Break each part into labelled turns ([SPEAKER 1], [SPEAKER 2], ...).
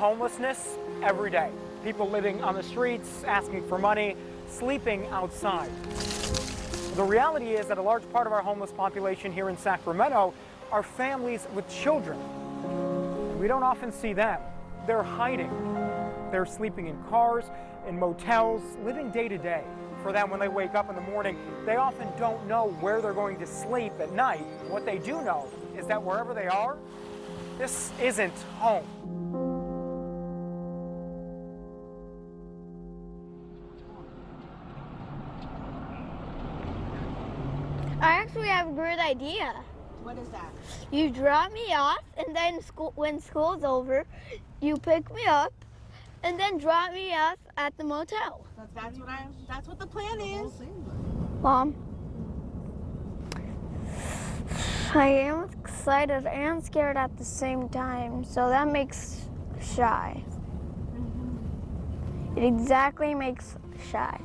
[SPEAKER 1] homelessness every day. People living on the streets, asking for money, sleeping outside. The reality is that a large part of our homeless population here in Sacramento are families with children. We don't often see them. They're hiding. They're sleeping in cars, in motels, living day to day. For them, when they wake up in the morning, they often don't know where they're going to sleep at night. What they do know is that wherever they are, this isn't home.
[SPEAKER 2] I actually have a great idea.
[SPEAKER 3] What is that?
[SPEAKER 2] You drop me off, and then when school's over, you pick me up, and then drop me off at the motel.
[SPEAKER 3] That's what the plan is.
[SPEAKER 2] Mom, I am excited and scared at the same time, so that makes shy. It exactly makes shy.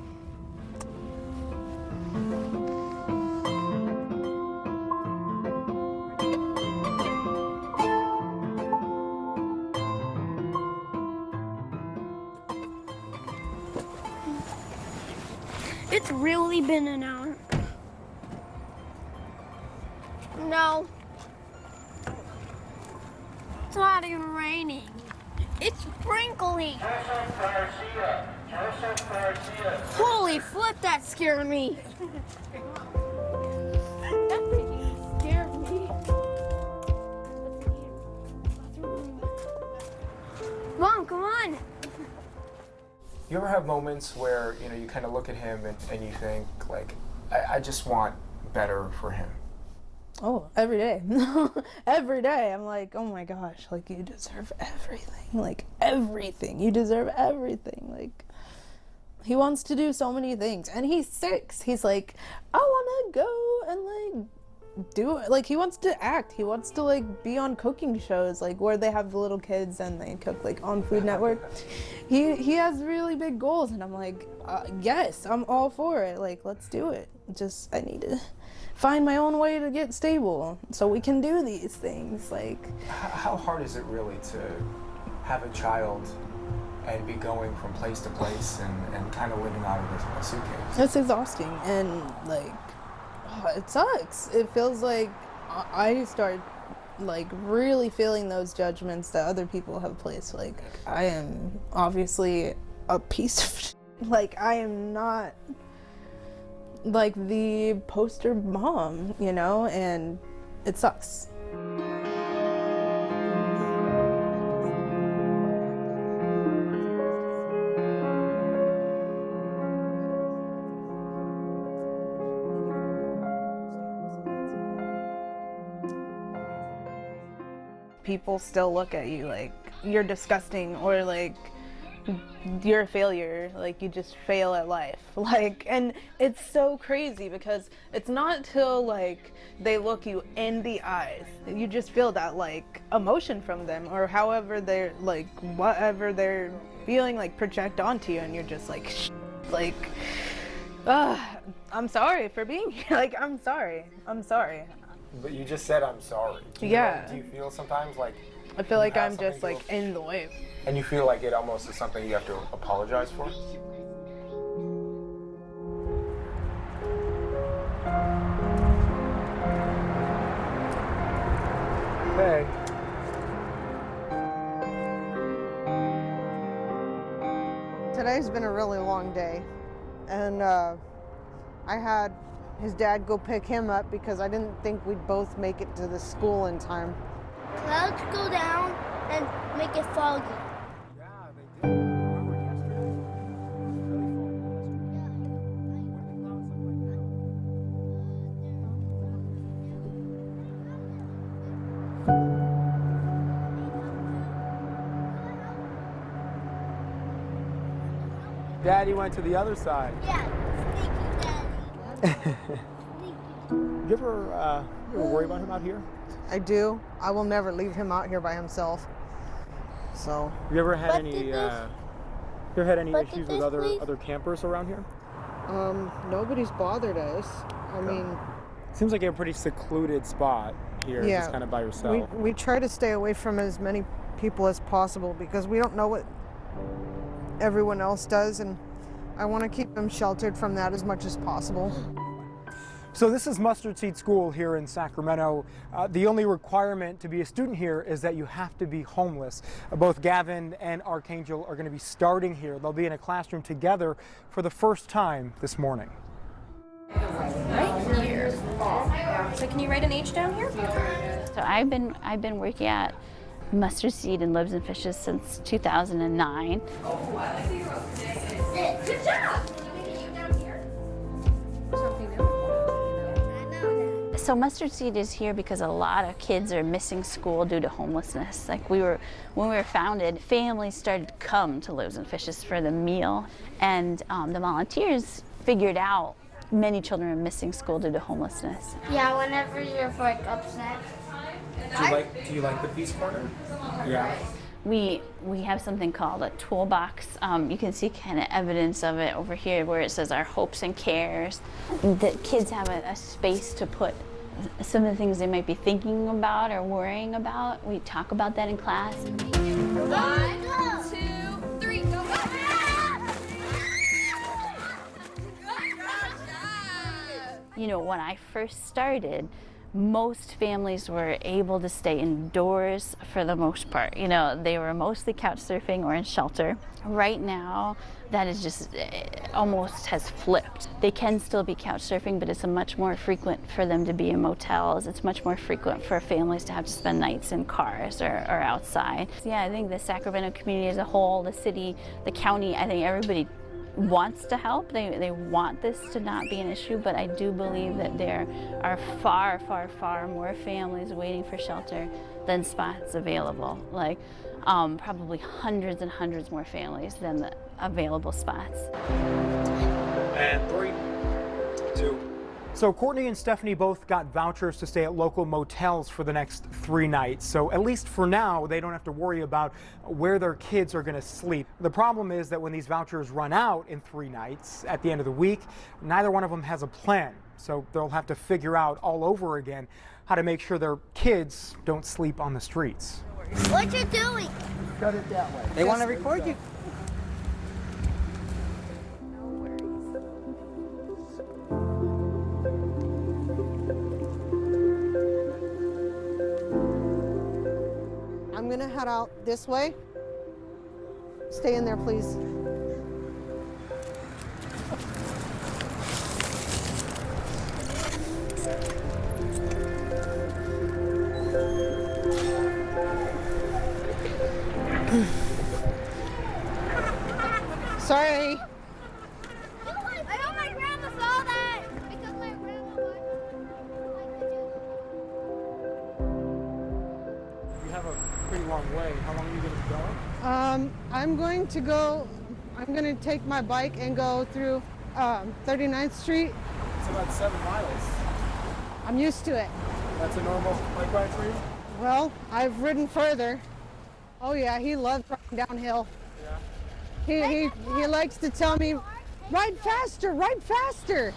[SPEAKER 2] It's really been an hour. No. It's not even raining. It's sprinkling. Holy flip, that scared me. That freaking scared me. Mom, come on.
[SPEAKER 1] You ever have moments where, you kind of look at him and you think, like, I just want better for him?
[SPEAKER 4] Oh, every day. Every day. I'm like, oh my gosh, like, you deserve everything. Like, everything. You deserve everything. Like, he wants to do so many things. And he's 6. He's like, I want to go and, like, do it. Like, he wants to act. He wants to, like, be on cooking shows, like, where they have the little kids and they cook, like, on Food Network. He has really big goals, and I'm like, yes, I'm all for it. Like, let's do it. Just, I need to find my own way to get stable so we can do these things. Like,
[SPEAKER 1] how hard is it really to have a child and be going from place to place and kind of living out of a suitcase?
[SPEAKER 4] It's exhausting, and, like, it sucks. It feels like I start, like, really feeling those judgments that other people have placed. Like, I am obviously a piece of shit. Like, I am not, like, the poster mom, and it sucks. People still look at you like you're disgusting, or like you're a failure, like you just fail at life. Like, and it's so crazy because it's not till like they look you in the eyes, you just feel that like emotion from them, or however they're like, whatever they're feeling, like project onto you, and you're just like, like, I'm sorry for being here. Like, I'm sorry.
[SPEAKER 1] But you just said, I'm sorry. Do you feel sometimes like...
[SPEAKER 4] I feel like I'm just like in the way.
[SPEAKER 1] And you feel like it almost is something you have to apologize for? Hey.
[SPEAKER 3] Today's been a really long day, and I had his dad go pick him up because I didn't think we'd both make it to the school in time.
[SPEAKER 2] Clouds go down and make it foggy.
[SPEAKER 1] Yeah, they did. Remember yesterday? Daddy went to the other side.
[SPEAKER 2] Yeah, sneaky daddy.
[SPEAKER 1] You ever worry about him out here?
[SPEAKER 3] I do. I will never leave him out here by himself. So.
[SPEAKER 1] You ever had
[SPEAKER 2] But
[SPEAKER 1] any?
[SPEAKER 2] did
[SPEAKER 1] You
[SPEAKER 2] this-
[SPEAKER 1] ever had any
[SPEAKER 2] but
[SPEAKER 1] issues
[SPEAKER 2] did
[SPEAKER 1] with
[SPEAKER 2] this
[SPEAKER 1] other campers around here?
[SPEAKER 3] Nobody's bothered us. I mean,
[SPEAKER 1] Seems like you have a pretty secluded spot here,
[SPEAKER 3] Yeah.
[SPEAKER 1] just kind of by yourself.
[SPEAKER 3] we try to stay away from as many people as possible because we don't know what everyone else does, and I want to keep them sheltered from that as much as possible.
[SPEAKER 1] So this is Mustard Seed School here in Sacramento. The only requirement to be a student here is that you have to be homeless. Both Gavin and Archangel are going to be starting here. They'll be in a classroom together for the first time this morning.
[SPEAKER 5] Right here. So can you write an H down here?
[SPEAKER 6] So I've been working at Mustard Seed and Loaves and Fishes since 2009.
[SPEAKER 5] Good job.
[SPEAKER 6] So Mustard Seed is here because a lot of kids are missing school due to homelessness. Like when we were founded, families started to come to Loaves and Fishes for the meal, and the volunteers figured out many children are missing school due to homelessness.
[SPEAKER 2] Yeah, whenever you're like upset.
[SPEAKER 1] Do you like the Peace Corner? Yeah.
[SPEAKER 6] We have something called a toolbox. You can see kind of evidence of it over here where it says our hopes and cares. The kids have a space to put some of the things they might be thinking about or worrying about. We talk about that in class.
[SPEAKER 5] 1, 2, 3, go, go!
[SPEAKER 6] You know, when I first started, most families were able to stay indoors for the most part. You know, they were mostly couch surfing or in shelter. Right now, that is just almost has flipped. They can still be couch surfing, but it's much more frequent for them to be in motels. It's much more frequent for families to have to spend nights in cars or outside. Yeah, I think the Sacramento community as a whole, the city, the county, I think everybody wants to help. They want this to not be an issue, but I do believe that there are far, far, far more families waiting for shelter than spots available. Like probably hundreds and hundreds more families than the available spots.
[SPEAKER 1] And 3, 2. So Courtney and Stephanie both got vouchers to stay at local motels for the next 3 nights. So at least for now, they don't have to worry about where their kids are going to sleep. The problem is that when these vouchers run out in 3 nights at the end of the week, neither one of them has a plan. So they'll have to figure out all over again how to make sure their kids don't sleep on the streets.
[SPEAKER 2] What you doing?
[SPEAKER 1] Cut it that way.
[SPEAKER 7] They want to record you.
[SPEAKER 3] I'm gonna head out this way. Stay in there, please. Sorry.
[SPEAKER 2] I know my grandma saw that because my grandma
[SPEAKER 1] You have a pretty long way. How long are you going to go?
[SPEAKER 3] I'm going to take my bike and go through 39th Street.
[SPEAKER 1] It's about 7 miles.
[SPEAKER 3] I'm used to it.
[SPEAKER 1] That's a normal bike ride for you?
[SPEAKER 3] Well, I've ridden further. Oh yeah, he loves riding downhill. Yeah. He likes to tell me, ride faster, ride faster.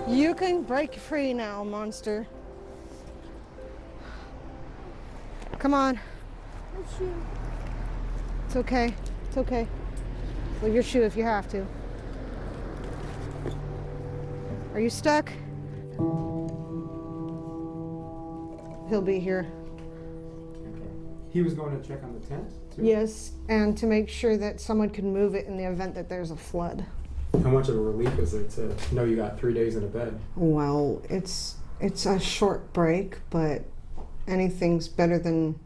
[SPEAKER 3] You can break free now, monster. Come on. It's okay. It's okay. Leave your shoe if you have to. Are you stuck? He'll be here.
[SPEAKER 1] He was going to check on the tent, too?
[SPEAKER 3] Yes, and to make sure that someone can move it in the event that there's a flood.
[SPEAKER 1] How much of a relief is it to know you got 3 days in a bed?
[SPEAKER 3] Well, it's a short break, but anything's better than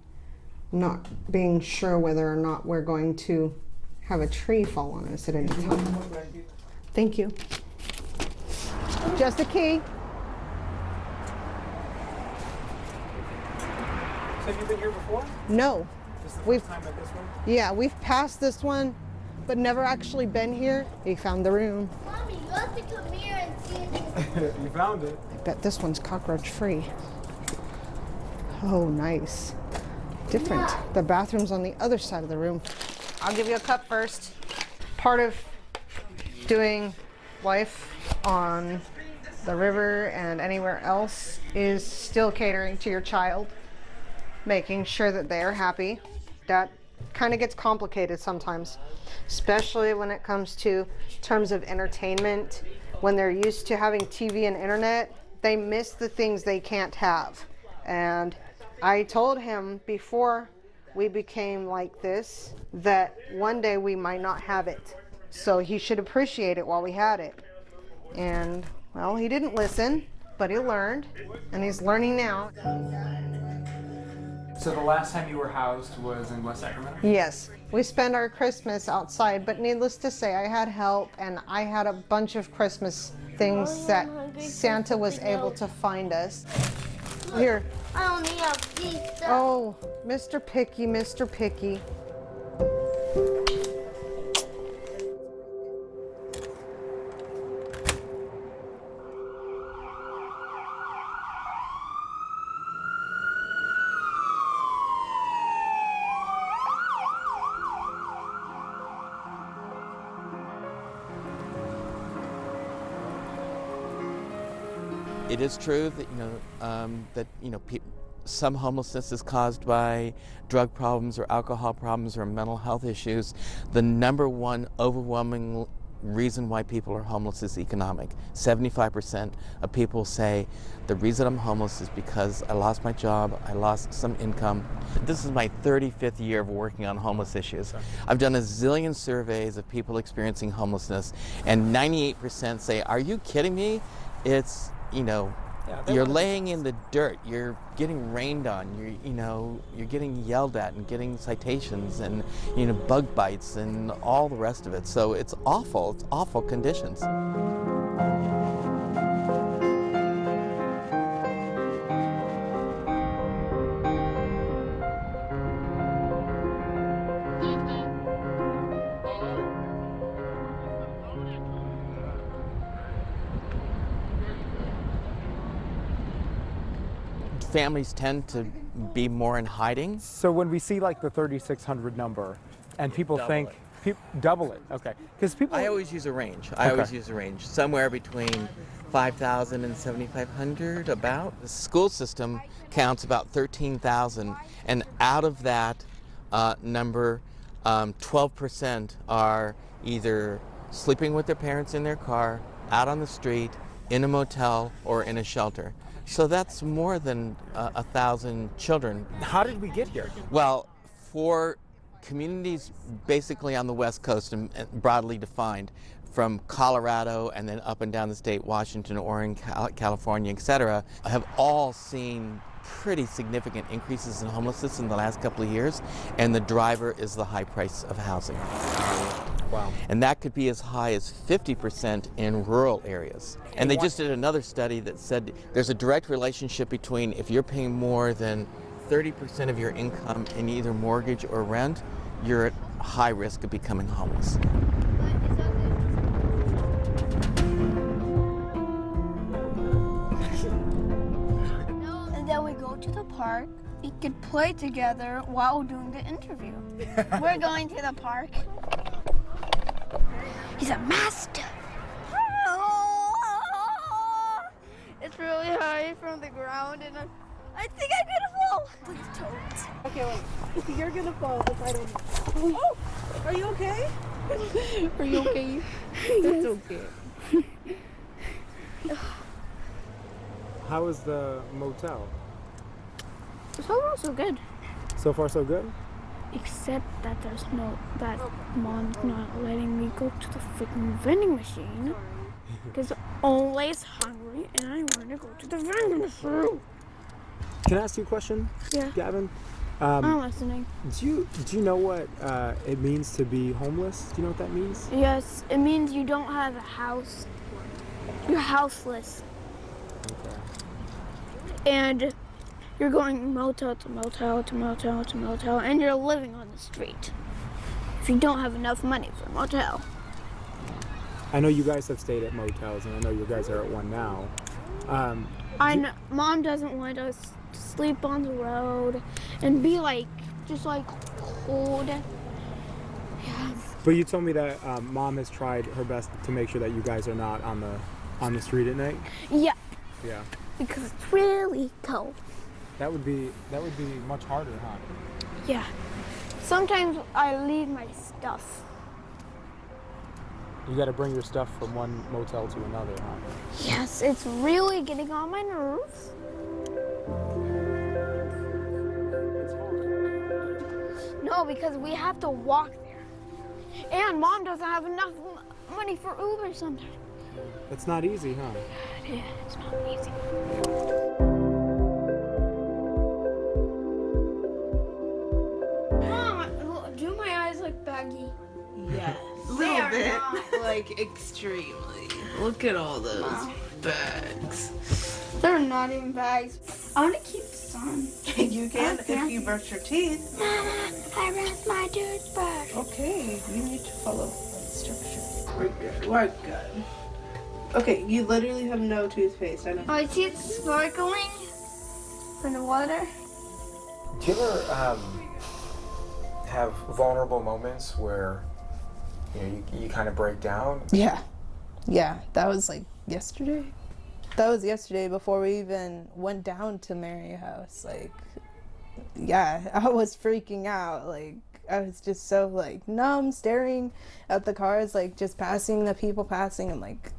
[SPEAKER 3] not being sure whether or not we're going to have a tree fall on us at any time. Thank you. Just a key.
[SPEAKER 1] So have you been here before?
[SPEAKER 3] No.
[SPEAKER 1] This is the
[SPEAKER 3] We've-
[SPEAKER 1] first time at this one?
[SPEAKER 3] Yeah, we've passed this one, but never actually been here. We found the room.
[SPEAKER 2] Mommy, you have to come here and see if
[SPEAKER 1] You found it.
[SPEAKER 3] I bet this one's cockroach free. Oh, nice. Different. The bathroom's on the other side of the room. I'll give you a cup first. Part of doing life on the river and anywhere else is still catering to your child, making sure that they are happy. That kind of gets complicated sometimes, especially when it comes to terms of entertainment. When they're used to having TV and internet, they miss the things they can't have. And I told him before we became like this that one day we might not have it. So he should appreciate it while we had it. And well, he didn't listen, but he learned, and he's learning now.
[SPEAKER 1] So the last time you were housed was in West Sacramento?
[SPEAKER 3] Yes, we spend our Christmas outside, but needless to say, I had help, and I had a bunch of Christmas things that Santa was able to find us. Here.
[SPEAKER 2] I only have pizza.
[SPEAKER 3] Oh, Mr. Picky, Mr. Picky.
[SPEAKER 7] It is true that some homelessness is caused by drug problems or alcohol problems or mental health issues. The number one overwhelming reason why people are homeless is economic. 75% of people say the reason I'm homeless is because I lost my job, I lost some income. This is my 35th year of working on homeless issues. I've done a zillion surveys of people experiencing homelessness, and 98% say, are you kidding me? It's, you're laying in the dirt, you're getting rained on, you're getting yelled at and getting citations and bug bites and all the rest of it. So it's awful conditions. Families tend to be more in hiding.
[SPEAKER 1] So when we see like the 3,600 number and people think, double it, okay. Because people.
[SPEAKER 7] I always use a range. I always use a range. Somewhere between 5,000 and 7,500 about. The school system counts about 13,000, and out of that number, 12% are either sleeping with their parents in their car, out on the street, in a motel, or in a shelter. So that's more than 1,000 children.
[SPEAKER 1] How did we get here?
[SPEAKER 7] Well, for communities basically on the West Coast and broadly defined, from Colorado and then up and down the state, Washington, Oregon, California, etc., have all seen pretty significant increases in homelessness in the last couple of years, and the driver is the high price of housing.
[SPEAKER 1] Wow.
[SPEAKER 7] And that could be as high as 50% in rural areas. And they just did another study that said there's a direct relationship between if you're paying more than 30% of your income in either mortgage or rent, you're at high risk of becoming homeless.
[SPEAKER 2] And then we go to the park. We could play together while doing the interview. We're going to the park. He's a master. It's really high from the ground, and I think I'm gonna fall. Please don't.
[SPEAKER 4] Okay, wait. You're gonna fall if I don't. Oh, are you okay? Are you okay? It's okay.
[SPEAKER 1] How is the motel?
[SPEAKER 2] So far, so good.
[SPEAKER 1] So far, so good?
[SPEAKER 2] Except that that mom's not letting me go to the freaking vending machine. Because I'm always hungry and I want to go to the vending machine.
[SPEAKER 1] Can I ask you a question,
[SPEAKER 2] Yeah.
[SPEAKER 1] Gavin?
[SPEAKER 2] I'm listening.
[SPEAKER 1] Do you know what it means to be homeless? Do you know what that means?
[SPEAKER 2] Yes, it means you don't have a house. You're houseless.
[SPEAKER 1] Okay.
[SPEAKER 2] And you're going motel to motel to motel to motel, and you're living on the street if you don't have enough money for a motel.
[SPEAKER 1] I know you guys have stayed at motels, and I know you guys are at one now.
[SPEAKER 2] I know Mom doesn't want us to sleep on the road and be like, just like cold. Yeah.
[SPEAKER 1] But you told me that Mom has tried her best to make sure that you guys are not on the street at night.
[SPEAKER 2] Yeah,
[SPEAKER 1] Yeah.
[SPEAKER 2] because it's really cold.
[SPEAKER 1] That would be much harder, huh?
[SPEAKER 2] Yeah. Sometimes I leave my stuff.
[SPEAKER 1] You got to bring your stuff from one motel to another, huh?
[SPEAKER 2] Yes, it's really getting on my nerves. No, because we have to walk there. And Mom doesn't have enough money for Uber sometimes.
[SPEAKER 1] It's not easy, huh?
[SPEAKER 2] Yeah, it's not easy. Mom, do my eyes look baggy?
[SPEAKER 4] Yes. A little bit. Like, extremely. Look at all those bags.
[SPEAKER 2] They're not even bags. I want to keep some.
[SPEAKER 4] You can
[SPEAKER 2] Okay.
[SPEAKER 4] if you brush your teeth.
[SPEAKER 2] Mama, I rinsed my toothbrush.
[SPEAKER 4] Okay, you need to follow instructions. We're good. We're good. Okay, you literally have no toothpaste. I know.
[SPEAKER 2] Oh, I see it sparkling from the water.
[SPEAKER 1] Do you ever have vulnerable moments where you kind of break down?
[SPEAKER 4] Yeah. Yeah, that was like yesterday. That was yesterday before we even went down to Mary House. Like, yeah, I was freaking out. Like, I was just so like numb, staring at the cars, like just passing the people passing. I'm like,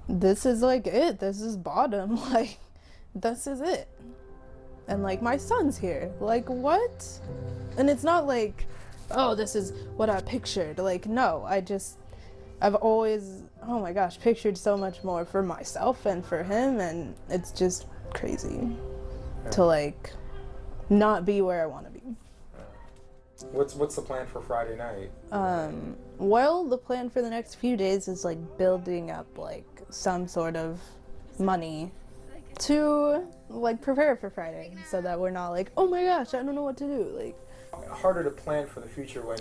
[SPEAKER 4] this is like it. This is bottom. Like, this is it. And like my son's here. Like, what? And it's not like, oh, this is what I pictured. Like, no, I've always, oh my gosh, pictured so much more for myself and for him, and it's just crazy to like not be where I want to be.
[SPEAKER 1] What's the plan for Friday night?
[SPEAKER 4] Well, the plan for the next few days is like building up like some sort of money to like prepare for Friday, so that we're not like, oh my gosh, I don't know what to do. Like,
[SPEAKER 1] Harder to plan for the future when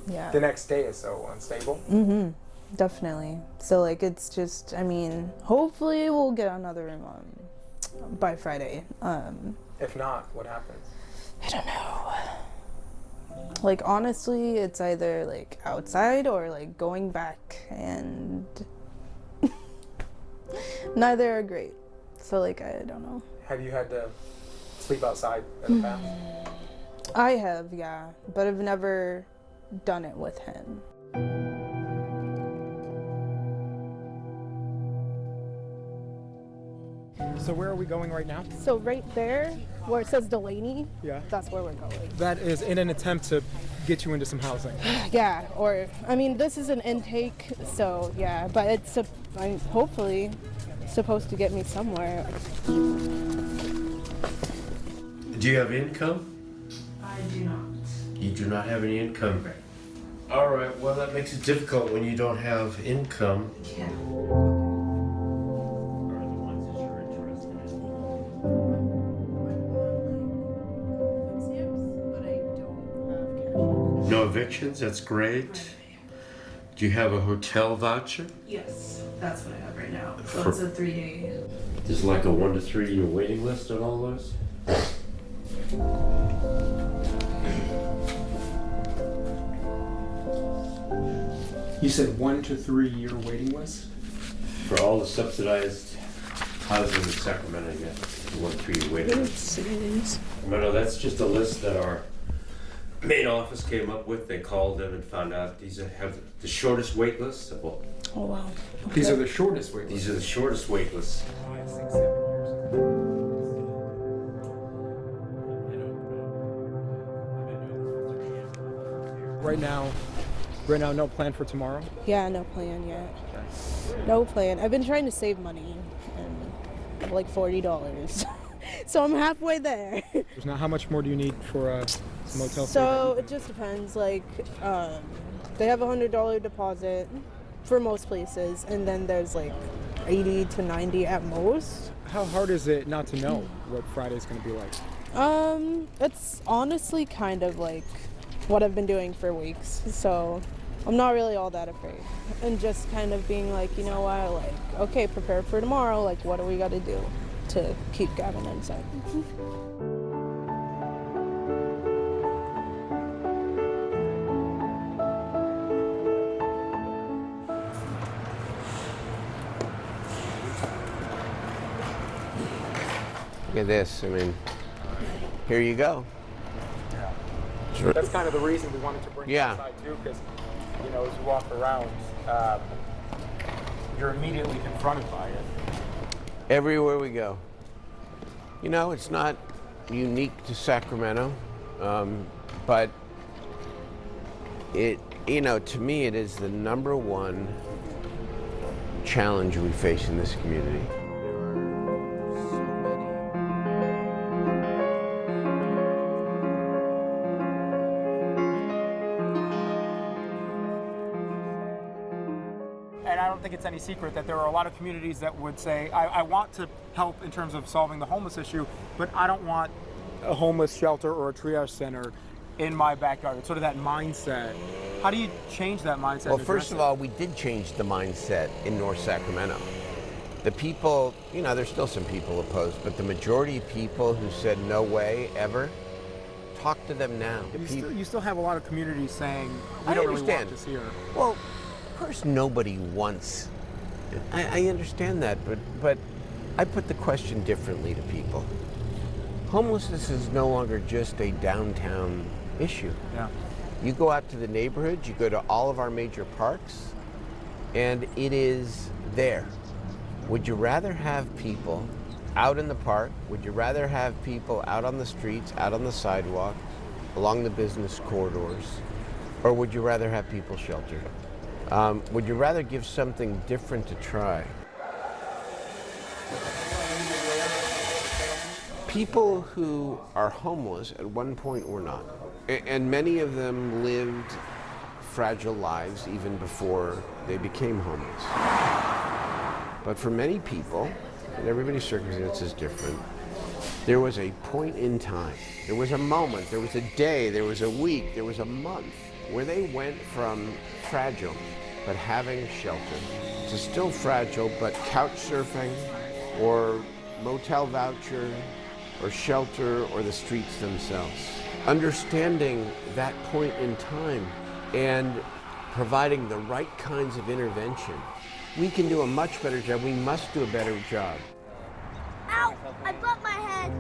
[SPEAKER 4] yeah.
[SPEAKER 1] the next day is so unstable.
[SPEAKER 4] Mm-hmm. Definitely. So like it's just, I mean, hopefully we'll get another room by Friday.
[SPEAKER 1] If not, what happens?
[SPEAKER 4] I don't know. Like honestly, it's either like outside or like going back, and neither are great. So like I don't know.
[SPEAKER 1] Have you had to sleep outside in the past?
[SPEAKER 4] I have, yeah, but I've never done it with him.
[SPEAKER 1] So where are we going right now?
[SPEAKER 4] So right there, where it says Delaney,
[SPEAKER 1] Yeah.
[SPEAKER 4] that's where we're going.
[SPEAKER 1] That is in an attempt to get you into some housing.
[SPEAKER 4] Yeah, or, I mean, this is an intake, so yeah, but it's hopefully supposed to get me somewhere.
[SPEAKER 8] Do you have income?
[SPEAKER 4] I do not.
[SPEAKER 8] You do not have any income. All right, well, that makes it difficult when you don't have income.
[SPEAKER 4] Yeah.
[SPEAKER 8] No evictions, that's great. Do you have a hotel voucher?
[SPEAKER 4] Yes, that's what I have right now. So
[SPEAKER 8] For-
[SPEAKER 4] it's a 3-day.
[SPEAKER 8] There's like a 1 to 3 year waiting list on all those?
[SPEAKER 1] You said 1 to 3 year waiting list?
[SPEAKER 8] For all the subsidized housing in Sacramento, you got a 1 to 3 year waiting list. No, that's just a list that our main office came up with. They called them and found out these have the shortest wait lists of all.
[SPEAKER 4] Oh wow.
[SPEAKER 1] These are the shortest wait
[SPEAKER 8] These are the shortest wait lists.
[SPEAKER 1] Right now, no plan for tomorrow?
[SPEAKER 4] Yeah, no plan yet. No plan. I've been trying to save money, and I have like $40. So I'm halfway there.
[SPEAKER 1] Now, how much more do you need for a motel stay?
[SPEAKER 4] So it just depends. Like, they have a $100 deposit for most places, and then there's like 80 to 90 at most.
[SPEAKER 1] How hard is it not to know what Friday's going to be like?
[SPEAKER 4] It's honestly kind of like what I've been doing for weeks. So I'm not really all that afraid. And just kind of being like, you know what, like, okay, prepare for tomorrow. Like, what do we got to do to keep Gavin inside?
[SPEAKER 9] Look at this. I mean, here you go.
[SPEAKER 1] Yeah. That's kind of the reason we wanted to bring it
[SPEAKER 9] Yeah.
[SPEAKER 1] inside too, because you know, as you walk around, you're immediately confronted by it.
[SPEAKER 9] Everywhere we go. You know, it's not unique to Sacramento, but it, you know, to me, it is the #1 challenge we face in this community.
[SPEAKER 1] And I don't think it's any secret that there are a lot of communities that would say, I want to help in terms of solving the homeless issue, but I don't want a homeless shelter or a triage center in my backyard. It's sort of that mindset. How do you change that mindset?
[SPEAKER 9] Well, first of all, we did change the mindset in North Sacramento. The people, you know, there's still some people opposed, but the majority of people who said no way ever, talk to them now.
[SPEAKER 1] You still have a lot of communities saying, we
[SPEAKER 9] I
[SPEAKER 1] don't really
[SPEAKER 9] understand.
[SPEAKER 1] want this here.
[SPEAKER 9] Well, of course nobody wants, I understand that, but I put the question differently to people. Homelessness is no longer just a downtown issue.
[SPEAKER 1] Yeah.
[SPEAKER 9] You go out to the neighborhoods, you go to all of our major parks, and it is there. Would you rather have people out in the park? Would you rather have people out on the streets, out on the sidewalk, along the business corridors? Or would you rather have people sheltered? Would you rather give something different to try? People who are homeless at one point were not. And many of them lived fragile lives even before they became homeless. But for many people, and everybody's circumstance is different, there was a point in time, there was a moment, there was a day, there was a week, there was a month where they went from fragile but having shelter to still fragile but couch surfing or motel voucher or shelter or the streets themselves. Understanding that point in time and providing the right kinds of intervention, we can do a much better job. We must do a better job.
[SPEAKER 10] Ow! I bumped my head.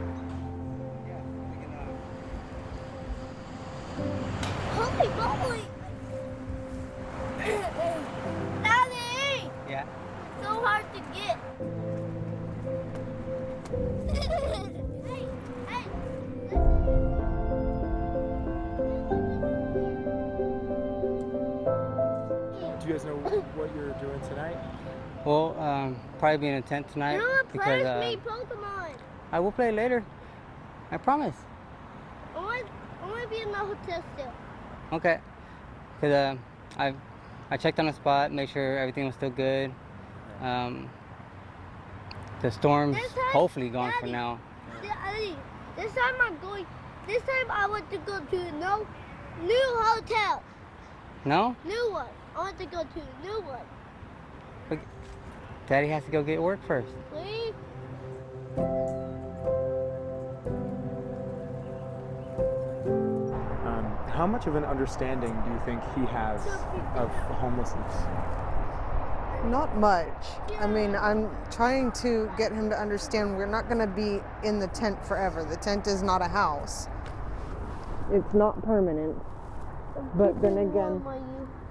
[SPEAKER 10] Holy moly! Daddy!
[SPEAKER 11] Yeah?
[SPEAKER 10] So hard to get. Hey, hey!
[SPEAKER 1] Do you guys know what you're doing tonight?
[SPEAKER 11] Well, probably be in a tent tonight.
[SPEAKER 10] You don't play
[SPEAKER 11] because
[SPEAKER 10] with me, Pokemon.
[SPEAKER 11] I will play later. I promise.
[SPEAKER 10] I want to be in the hotel still.
[SPEAKER 11] Okay. Because I checked on the spot, make sure everything was still good. The storm's hopefully gone for
[SPEAKER 10] Daddy,
[SPEAKER 11] now.
[SPEAKER 10] Daddy, this time I want to go to no new hotel.
[SPEAKER 11] No?
[SPEAKER 10] New one. I want to go to a new one.
[SPEAKER 11] But Daddy has to go get work first.
[SPEAKER 10] Please?
[SPEAKER 1] How much of an understanding do you think he has of homelessness?
[SPEAKER 3] Not much. I mean, I'm trying to get him to understand we're not going to be in the tent forever. The tent is not a house. It's not permanent. But then again,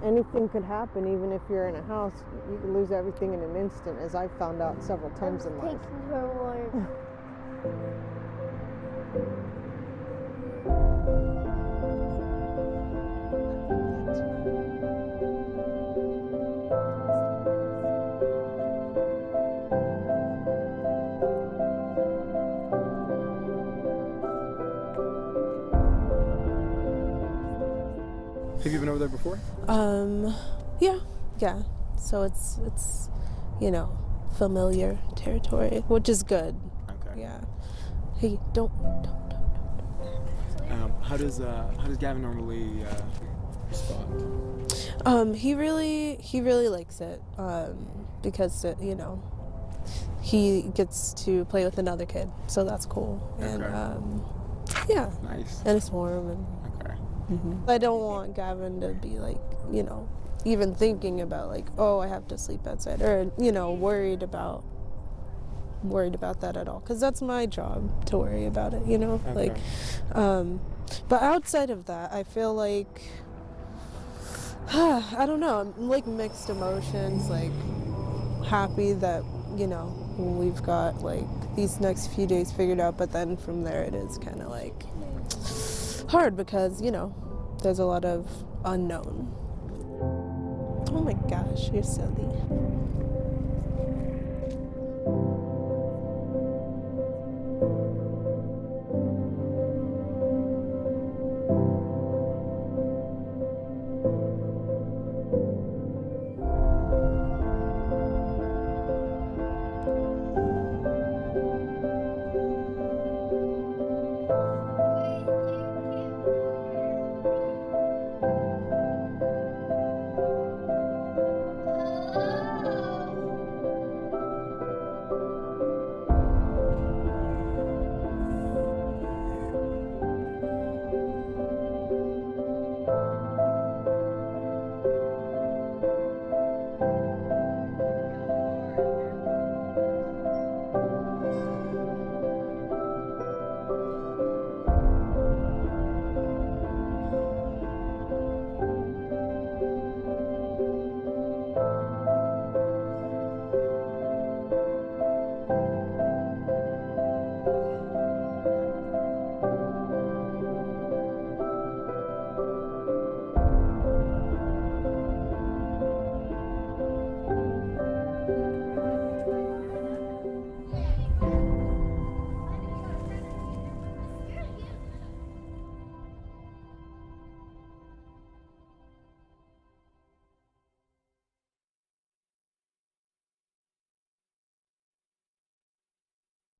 [SPEAKER 3] anything could happen. Even if you're in a house, you can lose everything in an instant, as I've found out several times in life.
[SPEAKER 10] Taking her word.
[SPEAKER 1] Have you been over there before?
[SPEAKER 4] Yeah. So it's you know, familiar territory, which is good.
[SPEAKER 1] Okay.
[SPEAKER 4] Yeah. Hey, don't.
[SPEAKER 1] How does Gavin normally respond?
[SPEAKER 4] He really likes it, because you know, he gets to play with another kid, so that's cool. And yeah,
[SPEAKER 12] Nice.
[SPEAKER 4] and it's warm. And
[SPEAKER 12] Okay.
[SPEAKER 4] I don't want Gavin to be like, you know, even thinking about like, oh, I have to sleep outside, or you know, worried about that at all, because that's my job to worry about it, you know.
[SPEAKER 12] Okay.
[SPEAKER 4] Like, but outside of that, I feel like I don't know, I'm like mixed emotions, like happy that, you know, we've got like these next few days figured out, but then from there it is kind of like hard because, you know, there's a lot of unknown. Oh my gosh, you're silly.